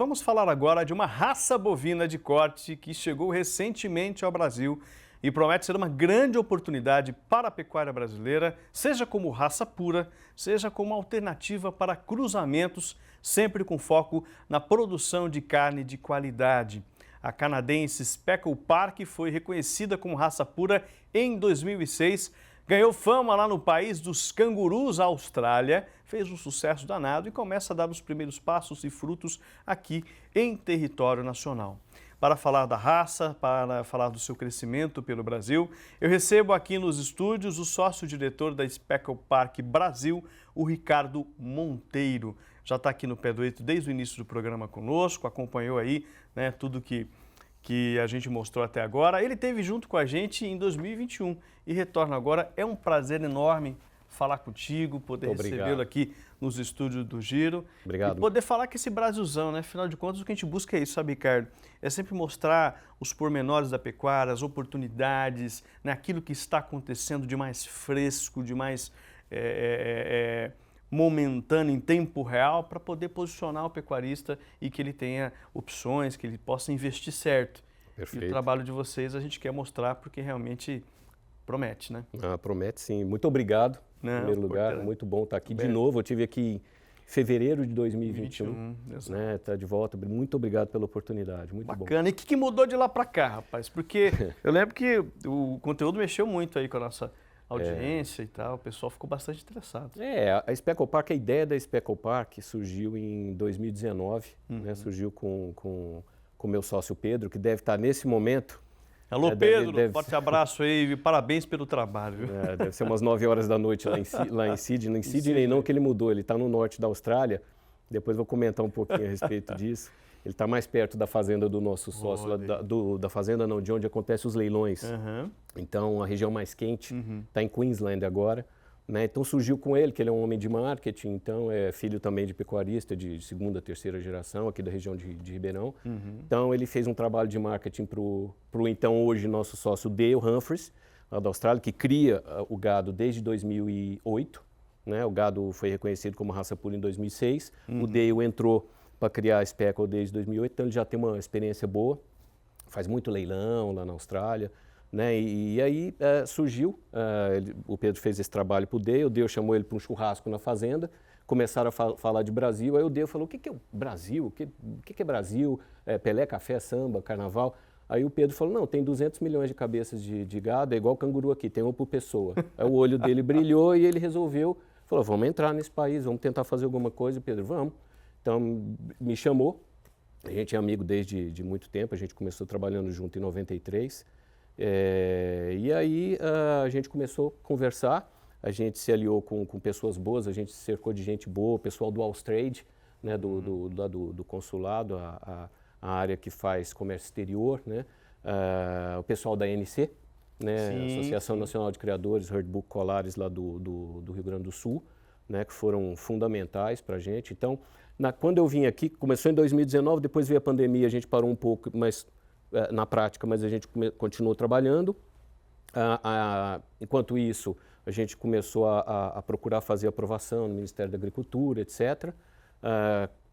Vamos falar agora de uma raça bovina de corte que chegou recentemente ao Brasil e promete ser uma grande oportunidade para a pecuária brasileira, seja como raça pura, seja como alternativa para cruzamentos, sempre com foco na produção de carne de qualidade. A canadense Speckle Park foi reconhecida como raça pura em 2006, ganhou fama lá no país dos cangurus, a Austrália, fez um sucesso danado e começa a dar os primeiros passos e frutos aqui em território nacional. Para falar da raça, para falar do seu crescimento pelo Brasil, eu recebo aqui nos estúdios o sócio-diretor da Speckle Park Brasil, o Ricardo Monteiro. Já está aqui no pé do eito desde o início do programa conosco, acompanhou aí, né, tudo que a gente mostrou até agora. Ele esteve junto com a gente em 2021 e retorna agora. É um prazer enorme falar contigo, poder recebê-lo aqui nos estúdios do Giro. Obrigado. E poder falar com esse Brasilzão, né? Afinal de contas, o que a gente busca é isso, sabe, Ricardo? É sempre mostrar os pormenores da pecuária, as oportunidades, né? Aquilo que está acontecendo de mais fresco, de mais momentâneo, em tempo real, para poder posicionar o pecuarista e que ele tenha opções, que ele possa investir certo. Perfeito. E o trabalho de vocês a gente quer mostrar porque realmente promete, né? Promete sim. Muito obrigado, em primeiro lugar. Muito bom estar aqui de novo. Eu estive aqui em fevereiro de 2021. Né? Tá de volta. Muito obrigado pela oportunidade. Muito bom. Bacana. E o que mudou de lá para cá, rapaz? Porque eu lembro que o conteúdo mexeu muito aí com a nossa audiência e tal, o pessoal ficou bastante interessado. A Speckle Park, a ideia da Speckle Park surgiu em 2019, né? Surgiu com o meu sócio Pedro, que deve estar nesse momento. Alô, Pedro, forte abraço aí, parabéns pelo trabalho. Deve ser umas 9 horas da noite lá em Sydney. Em Sydney não, que ele mudou, ele está no norte da Austrália, depois vou comentar um pouquinho a respeito disso. Ele está mais perto da fazenda do nosso sócio, da fazenda não, de onde acontecem os leilões. Então, a região mais quente está em Queensland agora. Né? Então, surgiu com ele, que ele é um homem de marketing, então é filho também de pecuarista de segunda, terceira geração, aqui da região de Ribeirão. Então, ele fez um trabalho de marketing para o então, hoje, nosso sócio Dale Humphreys, lá da Austrália, que cria o gado desde 2008. Né? O gado foi reconhecido como raça pura em 2006. O Dale entrou para criar a Speckle desde 2008, então ele já tem uma experiência boa, faz muito leilão lá na Austrália, né? E aí surgiu, o Pedro fez esse trabalho para o Dale chamou ele para um churrasco na fazenda, começaram a falar de Brasil, aí o Dale falou, o que é o Brasil? O que é Brasil? Pelé, café, samba, carnaval? Aí o Pedro falou, não, tem 200 milhões de cabeças de gado, é igual canguru aqui, tem uma por pessoa. Aí o olho dele brilhou e ele resolveu, falou, vamos entrar nesse país, vamos tentar fazer alguma coisa. E Pedro, vamos. Então, me chamou, a gente é amigo desde muito tempo, a gente começou trabalhando junto em 93, e aí a gente começou a conversar, a gente se aliou com pessoas boas, a gente se cercou de gente boa, o pessoal do Austrade, né, do consulado, a área que faz comércio exterior, né, o pessoal da ANC, né, Associação Nacional de Criadores, Herd Book Colares lá do Rio Grande do Sul, né, que foram fundamentais para a gente. Então, quando eu vim aqui, começou em 2019, depois veio a pandemia, a gente parou um pouco na prática, mas a gente continuou trabalhando. Enquanto isso, a gente começou a procurar fazer aprovação no Ministério da Agricultura, etc.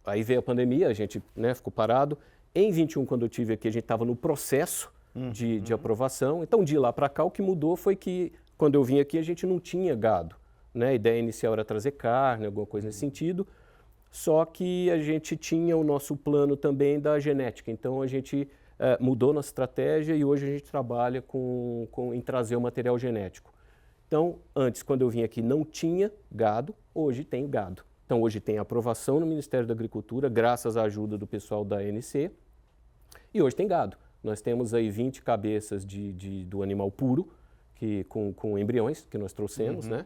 Aí veio a pandemia, a gente, né, ficou parado. Em 21, quando eu estive aqui, a gente estava no processo de aprovação. Então, de lá para cá, o que mudou foi que, quando eu vim aqui, a gente não tinha gado. Né? A ideia inicial era trazer carne, alguma coisa nesse sentido. Só que a gente tinha o nosso plano também da genética, então a gente mudou nossa estratégia e hoje a gente trabalha em trazer o material genético. Então, antes, quando eu vim aqui, não tinha gado, hoje tem gado. Então, hoje tem aprovação no Ministério da Agricultura, graças à ajuda do pessoal da ANC, e hoje tem gado. Nós temos aí 20 cabeças do animal puro, com embriões que nós trouxemos, né?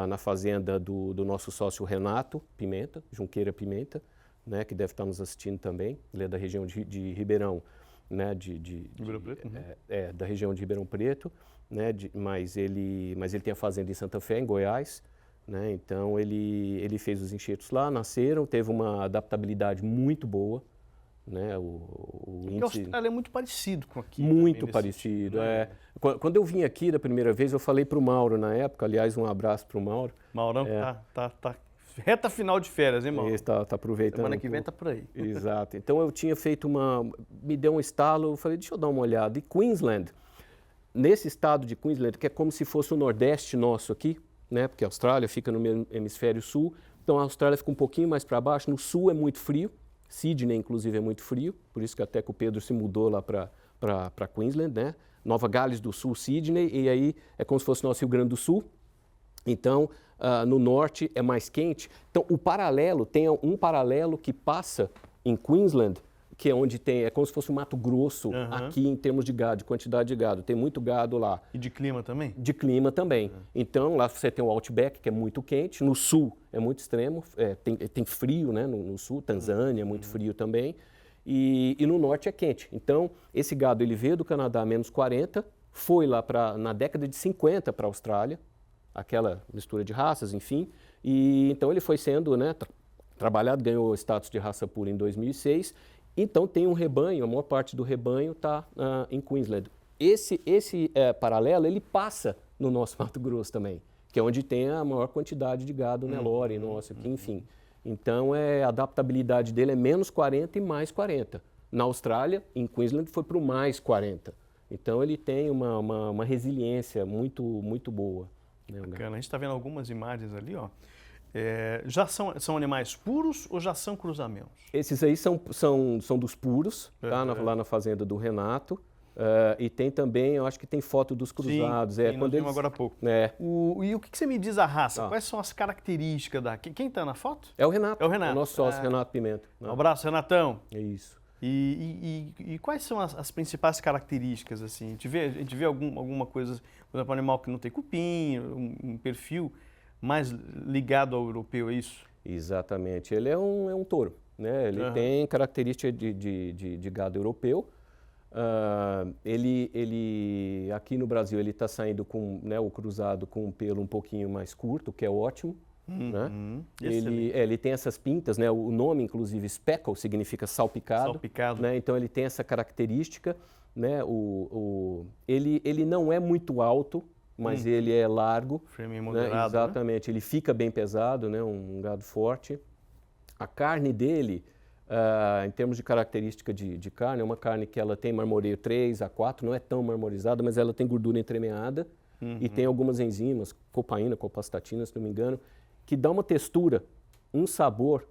Na fazenda do nosso sócio Renato Pimenta, Junqueira Pimenta, né, que deve estar nos assistindo também. Ele é da região de Ribeirão, né, Ribeirão Preto? Da região de Ribeirão Preto, né, mas ele tem a fazenda em Santa Fé, em Goiás, né, então ele fez os enxertos lá, nasceram, teve uma adaptabilidade muito boa. Né, o índice... A Austrália é muito parecido com aqui. Muito parecido, né? Quando eu vim aqui da primeira vez, eu falei para o Mauro na época, aliás, um abraço para o Mauro. Maurão tá reta final de férias, hein, irmão? Está aproveitando. Semana que vem tá por aí. Exato. Então eu tinha feito me deu um estalo, eu falei, deixa eu dar uma olhada. E Queensland, nesse estado de Queensland, que é como se fosse o Nordeste nosso aqui, né? Porque a Austrália fica no hemisfério sul, então a Austrália fica um pouquinho mais para baixo, no sul é muito frio, Sydney inclusive é muito frio, por isso que até que o Pedro se mudou lá para Queensland, né? Nova Gales do Sul, Sydney, e aí é como se fosse nosso Rio Grande do Sul. Então, no norte é mais quente. Então, tem um paralelo que passa em Queensland, que é onde é como se fosse um Mato Grosso aqui em termos de gado, de quantidade de gado. Tem muito gado lá. E de clima também? De clima também. Então, lá você tem o Outback, que é muito quente. No sul é muito extremo, tem frio, né, no sul. Tanzânia é muito frio também. E no norte é quente. Então, esse gado ele veio do Canadá a menos 40, foi lá na década de 50 para a Austrália, aquela mistura de raças, enfim. E então ele foi sendo, né, trabalhado, ganhou o status de raça pura em 2006. Então tem um rebanho, a maior parte do rebanho está em Queensland. Esse paralelo, ele passa no nosso Mato Grosso também, que é onde tem a maior quantidade de gado Nelore nosso aqui, enfim. Então, a adaptabilidade dele é menos 40 e mais 40. Na Austrália, em Queensland, foi para o mais 40. Então, ele tem uma resiliência muito boa. Né, bacana. A gente está vendo algumas imagens ali, ó. Já são animais puros ou já são cruzamentos? Esses aí são dos puros, tá? Lá na fazenda do Renato. E tem também, eu acho que tem foto dos cruzados. Sim, nós vimos agora há pouco. E o que você me diz a raça? Quais são as características Quem está na foto? É o Renato. É o Renato. É o nosso sócio, Renato Pimenta. Um abraço, Renatão. É isso. E quais são as principais características, assim? A gente vê alguma coisa, por exemplo, um animal que não tem cupim, um perfil mais ligado ao europeu, é isso? Exatamente. Ele é um touro, né? Ele tem característica de gado europeu. Ele aqui no Brasil ele está saindo com, né, o cruzado com um pelo um pouquinho mais curto, que é ótimo. Né? Ele tem essas pintas, né? O nome inclusive speckle significa salpicado. Salpicado. Né? Então ele tem essa característica. Né? Ele não é muito alto, mas ele é largo. Frame moderado, né? Exatamente. Ele fica bem pesado, né? Um gado forte. A carne dele, em termos de característica de carne, é uma carne que ela tem marmoreio 3 a 4, não é tão marmorizada, mas ela tem gordura entremeada e tem algumas enzimas, copaína, copastatina, se não me engano, que dá uma textura, um sabor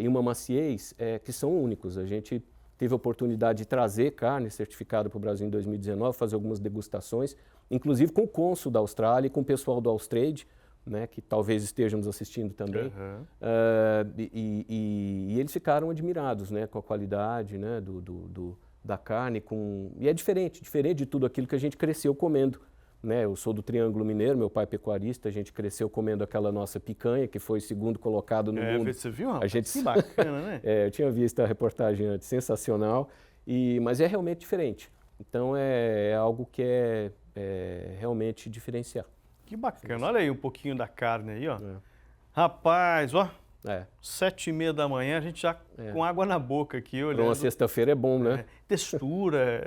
e uma maciez que são únicos. A gente teve a oportunidade de trazer carne certificada para o Brasil em 2019, fazer algumas degustações, inclusive com o cônsul da Austrália e com o pessoal do Austrade, né, que talvez estejam nos assistindo também, e eles ficaram admirados, né, com a qualidade, né, da carne, e é diferente de tudo aquilo que a gente cresceu comendo. Né? Eu sou do Triângulo Mineiro, meu pai é pecuarista, a gente cresceu comendo aquela nossa picanha, que foi segundo colocado no mundo. Você viu, rapaz? Que bacana, né? Eu tinha visto a reportagem antes, sensacional, mas é realmente diferente. Então é algo que é realmente diferencial. Que bacana. Olha aí um pouquinho da carne aí, ó. Rapaz, ó. 7h30 da manhã, a gente já com água na boca aqui, olhando. Para uma sexta-feira é bom, né? Textura.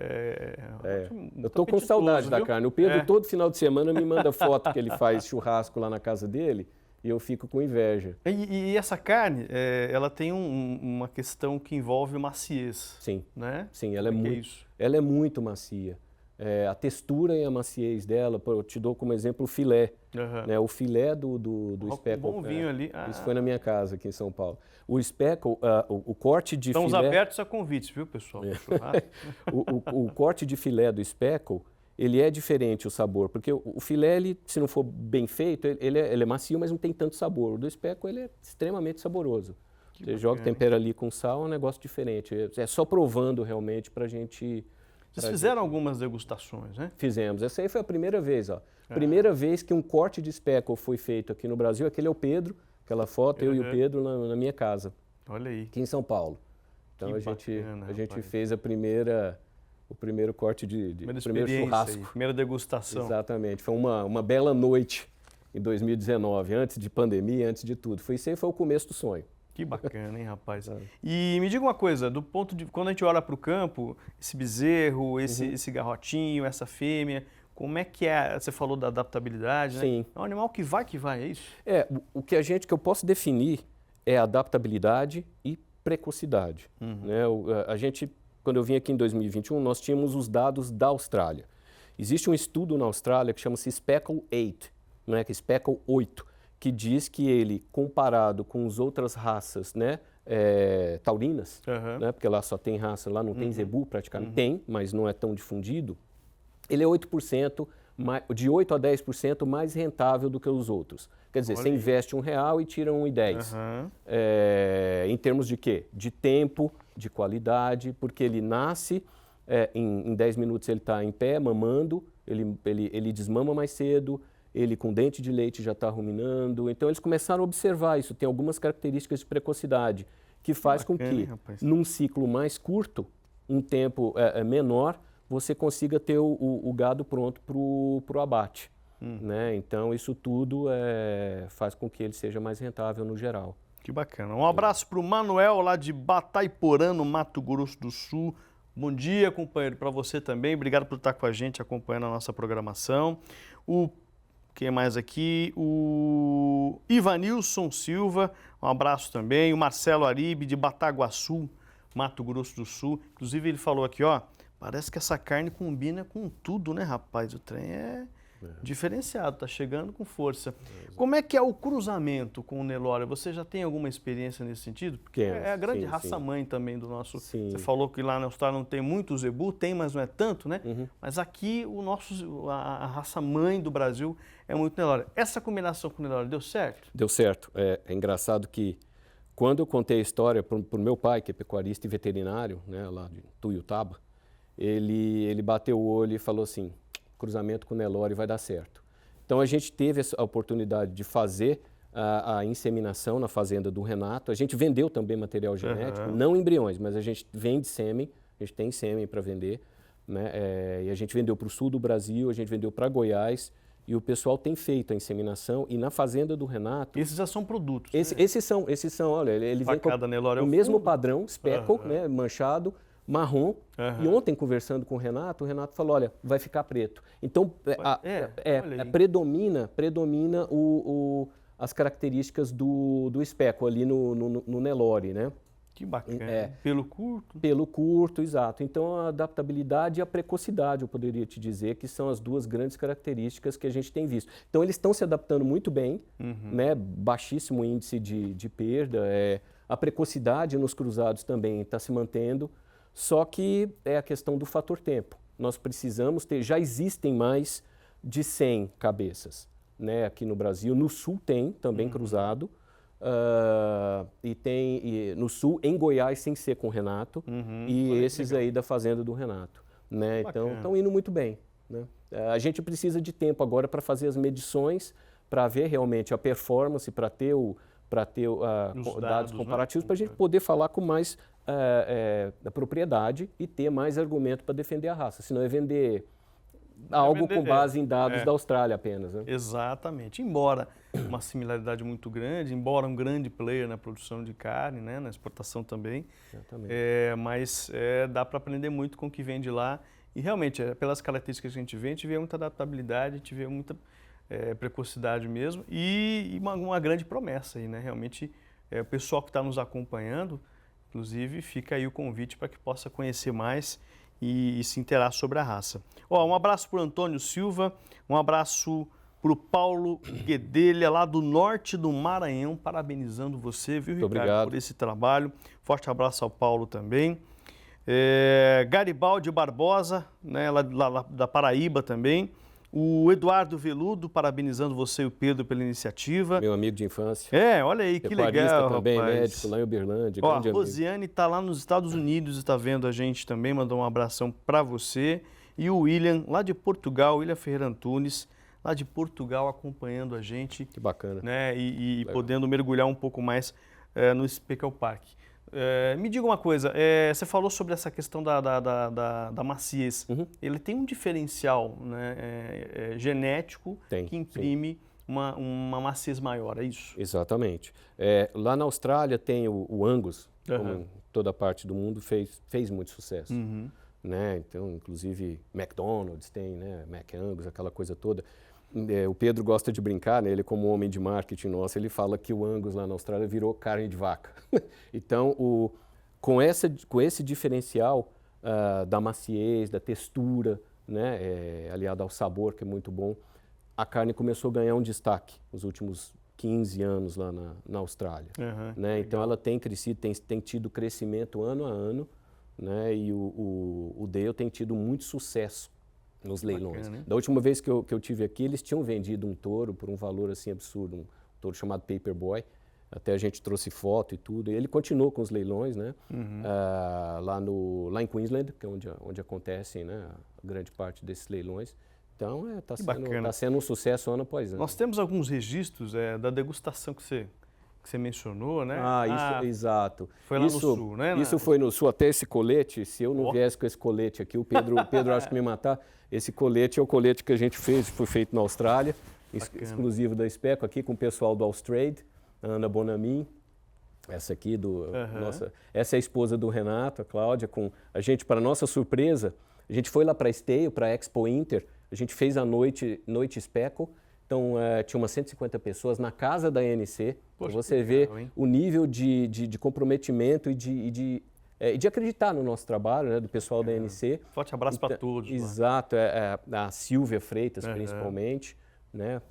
Eu tô com saudade da carne. O Pedro todo final de semana me manda foto que ele faz churrasco lá na casa dele e eu fico com inveja. E essa carne, ela tem uma questão que envolve maciez. Sim. Né? Sim, ela é muito macia. A textura e a maciez dela, eu te dou como exemplo o filé. Né? O filé do speckle. Um bom vinho ali. Isso foi na minha casa aqui em São Paulo. O speckle, o corte de Estamos filé... Estamos abertos a convites, viu, pessoal? O corte de filé do speckle, ele é diferente o sabor, porque o filé, se não for bem feito, ele é macio, mas não tem tanto sabor. O do speckle, ele é extremamente saboroso. Você joga, tempera ali com sal, é um negócio diferente. É só provando realmente para a gente... Vocês fizeram algumas degustações, né? Fizemos. Essa aí foi a primeira vez, ó. Primeira vez que um corte de speckle foi feito aqui no Brasil. Aquele é o Pedro, aquela foto, eu e o Pedro na minha casa. Olha aí. Aqui em São Paulo. Então a gente fez o primeiro corte o primeiro churrasco. Aí, primeira degustação. Exatamente. Foi uma bela noite em 2019, antes de pandemia, antes de tudo. Isso aí foi o começo do sonho. Que bacana, hein, rapaz? E me diga uma coisa, do ponto de quando a gente olha para o campo, esse bezerro, esse garrotinho, essa fêmea, Como é que é? Você falou da adaptabilidade, né? Sim. É um animal que vai, é isso? O que eu posso definir é adaptabilidade e precocidade. Né? Quando eu vim aqui em 2021, nós tínhamos os dados da Austrália. Existe um estudo na Austrália que chama-se Speckle 8, né? Que é Speckle 8, que diz que ele, comparado com as outras raças, né? Taurinas, né? Porque lá só tem raça, lá não tem zebu praticamente, tem, mas não é tão difundido, ele é 8%, de 8 a 10% mais rentável do que os outros. Quer dizer, você investe R$1 e tira R$1,10. Em termos de quê? De tempo, de qualidade, porque ele nasce, em 10 minutos ele está em pé, mamando, ele desmama mais cedo, ele com dente de leite já está ruminando. Então eles começaram a observar isso, tem algumas características de precocidade, que faz com que, num ciclo mais curto, um tempo menor, você consiga ter o gado pronto para o abate. Né? Então, isso tudo faz com que ele seja mais rentável no geral. Que bacana. Um abraço para o Manuel, lá de Bataiporã, no Mato Grosso do Sul. Bom dia, companheiro, para você também. Obrigado por estar com a gente, acompanhando a nossa programação. Quem mais aqui? O Ivanilson Silva, um abraço também. O Marcelo Aribe, de Bataguaçu, Mato Grosso do Sul. Inclusive, ele falou aqui, ó, parece que essa carne combina com tudo, né, rapaz? O trem é diferenciado, tá chegando com força. Como é que é o cruzamento com o Nelore? Você já tem alguma experiência nesse sentido? Porque é a grande raça-mãe também do nosso... Sim. Você falou que lá na Austrália não tem muito zebu, tem, mas não é tanto, né? Mas aqui a raça-mãe do Brasil é muito Nelore. Essa combinação com o Nelore deu certo? Deu certo. É engraçado que quando eu contei a história para o meu pai, que é pecuarista e veterinário, né, lá de Tuiutaba, ele bateu o olho e falou assim, cruzamento com o Nelore vai dar certo. Então a gente teve a oportunidade de fazer a inseminação na fazenda do Renato. A gente vendeu também material genético, não embriões, mas a gente vende sêmen, a gente tem sêmen para vender, né? E a gente vendeu para o sul do Brasil, a gente vendeu para Goiás, e o pessoal tem feito a inseminação, e na fazenda do Renato... Esses já são produtos, Esses são, olha, ele vem com o mesmo padrão, speckle, né, manchado, marrom, e ontem conversando com o Renato falou, olha, vai ficar preto. Então, predomina as características do speckle ali no Nelore, né? Que bacana. Pelo curto? Pelo curto, exato. Então, a adaptabilidade e a precocidade, eu poderia te dizer, que são as duas grandes características que a gente tem visto. Então, eles estão se adaptando muito bem, né? Baixíssimo índice de perda, a precocidade nos cruzados também está se mantendo. Só que é a questão do fator tempo. Nós precisamos ter, já existem mais de 100 cabeças, né, aqui no Brasil. No sul tem também cruzado, no sul, em Goiás, sem ser com o Renato, e esses aí da fazenda do Renato. Né? Então, estão indo muito bem. Né? A gente precisa de tempo agora para fazer as medições, para ver realmente a performance, para ter dados comparativos, né? Para a gente poder falar com mais propriedade e ter mais argumento para defender a raça. Senão é vender algo com base em dados da Austrália apenas. Né? Exatamente. Embora uma similaridade muito grande, embora um grande player na produção de carne, né, na exportação também, mas dá para aprender muito com o que vem de lá. E realmente, pelas características que a gente vê muita adaptabilidade, a gente vê muita precocidade mesmo e uma grande promessa aí, né? Realmente, o pessoal que está nos acompanhando, inclusive, fica aí o convite para que possa conhecer mais e se inteirar sobre a raça. Um abraço para o Antônio Silva, um abraço para o Paulo Guedelha, lá do norte do Maranhão, parabenizando você, viu, Ricardo, obrigado por esse trabalho. Forte abraço ao Paulo também. Garibaldi Barbosa, né, lá da Paraíba também. O Eduardo Veludo, parabenizando você e o Pedro pela iniciativa. Meu amigo de infância. Olha aí, que legal, também, rapaz. Médico lá em Uberlândia. A Rosiane está lá nos Estados Unidos e está vendo a gente também, mandou um abração para você. E o William, lá de Portugal, William Ferreira Antunes, lá de Portugal, acompanhando a gente. Que bacana. Né, e podendo mergulhar um pouco mais no Speckle Park. Me diga uma coisa, você falou sobre essa questão da maciez. Ele tem um diferencial, né, genético que imprime uma maciez maior, é isso? Exatamente. Lá na Austrália tem o Angus, como em toda parte do mundo, fez muito sucesso. né? Então, inclusive, McDonald's tem, né? McAngus, aquela coisa toda. O Pedro gosta de brincar, né? Ele como homem de marketing nosso, ele fala que o Angus lá na Austrália virou carne de vaca. Então, com esse diferencial da maciez, da textura, né? Aliado ao sabor, que é muito bom, a carne começou a ganhar um destaque nos últimos 15 anos lá na Austrália. Né? Então, ela tem crescido, tem tido crescimento ano a ano, né? E o Dale tem tido muito sucesso nos leilões. Bacana, da última vez que eu tive aqui, eles tinham vendido um touro por um valor assim absurdo, um touro chamado Paperboy. Até a gente trouxe foto e tudo. E ele continuou com os leilões, né? Lá em Queensland, que é onde acontecem, né, a grande parte desses leilões. Então, está sendo um sucesso ano após ano. Nós temos alguns registros da degustação que você mencionou, né? Exato. Foi lá no sul, né? Isso foi no sul. Até esse colete, se eu não viesse com esse colete aqui, o Pedro acho que me matar. Esse colete é o colete que a gente fez, foi feito na Austrália, exclusivo da Speco, aqui com o pessoal do Austrade, a Ana Bonamin. Essa aqui, essa é a esposa do Renato, a Cláudia. A gente, para nossa surpresa, a gente foi lá para a Stale, para a Expo Inter, a gente fez a noite Speco. Então, tinha umas 150 pessoas na casa da ANC. Poxa, você vê o nível de comprometimento e de acreditar no nosso trabalho, né, do pessoal da ANC. Forte abraço para todos. Exato. A Silvia Freitas, principalmente. Né?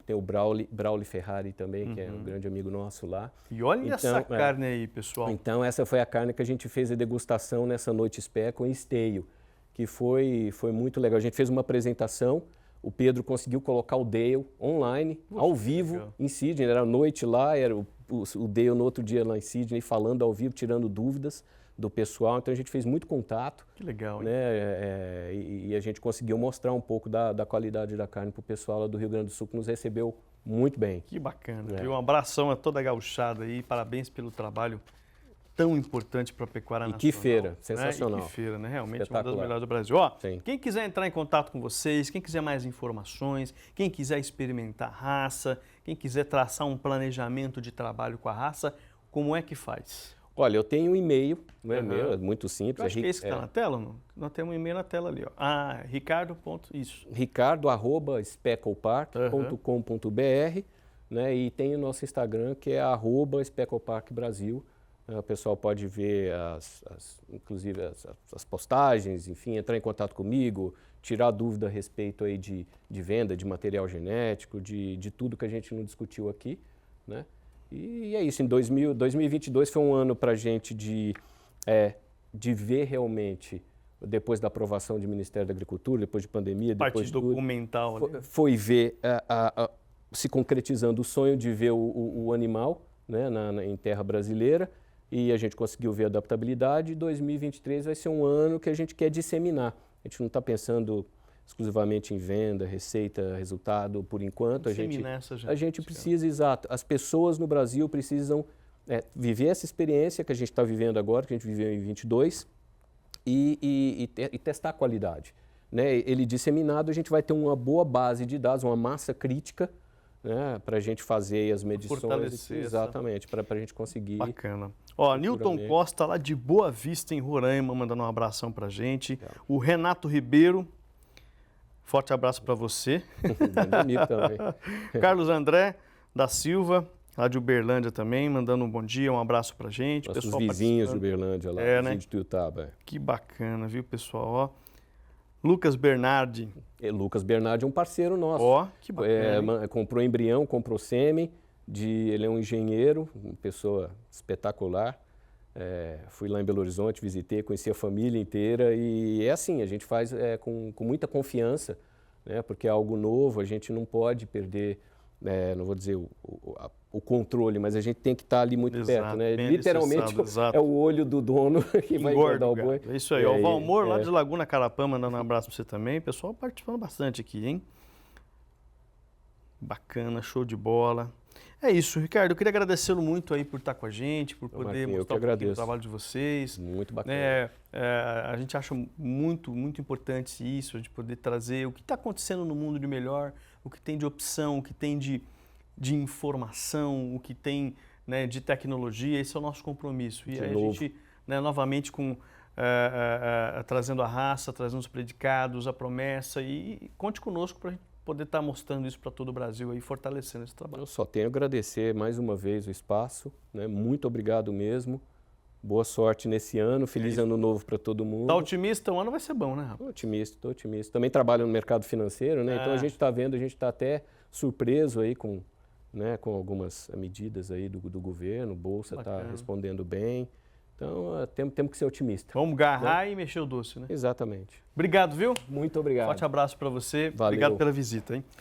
Tem o Brauli Ferrari também, que é um grande amigo nosso lá. E olha essa carne aí, pessoal. Então, essa foi a carne que a gente fez a degustação nessa noite Speco em Esteio, que foi muito legal. A gente fez uma apresentação. O Pedro conseguiu colocar o Dale online, ao vivo, em Sydney. Era noite lá, era o Dale no outro dia lá em Sydney, falando ao vivo, tirando dúvidas do pessoal. Então, a gente fez muito contato. Que legal, hein? Né? E a gente conseguiu mostrar um pouco da qualidade da carne para o pessoal lá do Rio Grande do Sul, que nos recebeu muito bem. Que bacana. Um abração a toda a gauchada aí. Parabéns pelo trabalho tão importante para a pecuária nacional. E que feira, sensacional. E que feira, né? Realmente uma das melhores do Brasil. Quem quiser entrar em contato com vocês, quem quiser mais informações, quem quiser experimentar raça, quem quiser traçar um planejamento de trabalho com a raça, como é que faz? Olha, eu tenho um e-mail, não é meu, é muito simples. Eu acho que é esse que está na tela, não? Nós temos um e-mail na tela ali, ó. Ricardo. Isso. ricardo@specklepark.com.br, né? E tem o nosso Instagram, que é @speckleparkbrasil. O pessoal pode ver, inclusive, as postagens, enfim, entrar em contato comigo, tirar dúvida a respeito aí de venda de material genético, de tudo que a gente não discutiu aqui, né? E é isso, em 2022 foi um ano para a gente de ver realmente, depois da aprovação do Ministério da Agricultura, depois de pandemia, depois de tudo, documental, foi ver se concretizando o sonho de ver o animal, né, em terra brasileira. E a gente conseguiu ver a adaptabilidade. E 2023 vai ser um ano que a gente quer disseminar. A gente não está pensando exclusivamente em venda, receita, resultado por enquanto. A gente precisa, exato. As pessoas no Brasil precisam viver essa experiência que a gente está vivendo agora, que a gente viveu em 22, e testar a qualidade. Né? Ele disseminado, a gente vai ter uma boa base de dados, uma massa crítica, né, para a gente fazer as medições. Fortalecer. Exatamente, para a gente conseguir. Bacana. Nilton Costa, lá de Boa Vista, em Roraima, mandando um abração para a gente. O Renato Ribeiro, forte abraço para você. Bonito também. Carlos André da Silva, lá de Uberlândia também, mandando um bom dia, um abraço para a gente. Nossos vizinhos de Uberlândia, lá, né? de Tuiutaba. Que bacana, viu, pessoal? Lucas Bernardi. Lucas Bernardi é um parceiro nosso. Que bacana. Comprou embrião, comprou sêmen. Ele é um engenheiro, uma pessoa espetacular. Fui lá em Belo Horizonte, visitei, conheci a família inteira. E é assim, a gente faz com muita confiança, né, porque é algo novo, a gente não pode perder, não vou dizer o controle, mas a gente tem que estar ali muito perto, né? Literalmente é o olho do dono que vai engordar o boi. É isso aí. O Valmor, lá de Laguna Carapã, mandando um abraço para você também. Pessoal participando bastante aqui, hein? Bacana, show de bola. É isso, Ricardo. Eu queria agradecê-lo muito aí por estar com a gente, por poder mostrar um pouquinho do trabalho de vocês. Muito bacana. A gente acha muito, muito importante isso, a gente poder trazer o que está acontecendo no mundo de melhor, o que tem de opção, o que tem de informação, o que tem, né, de tecnologia. Esse é o nosso compromisso. E aí a gente, né, novamente, com trazendo a raça, trazendo os predicados, a promessa, e conte conosco para a gente poder estar mostrando isso para todo o Brasil e fortalecendo esse trabalho. Eu só tenho a agradecer mais uma vez o espaço, né? Muito obrigado mesmo. Boa sorte nesse ano, feliz ano novo para todo mundo. Tá otimista? O ano vai ser bom, né, Rafa? Estou otimista. Também trabalho no mercado financeiro, né? Então a gente está vendo, a gente está até surpreso aí com algumas medidas aí do governo, Bolsa está respondendo bem. Então temos que ser otimista. Vamos agarrar e mexer o doce, né? Exatamente. Obrigado, viu? Muito obrigado. Forte abraço para você. Valeu. Obrigado pela visita, hein?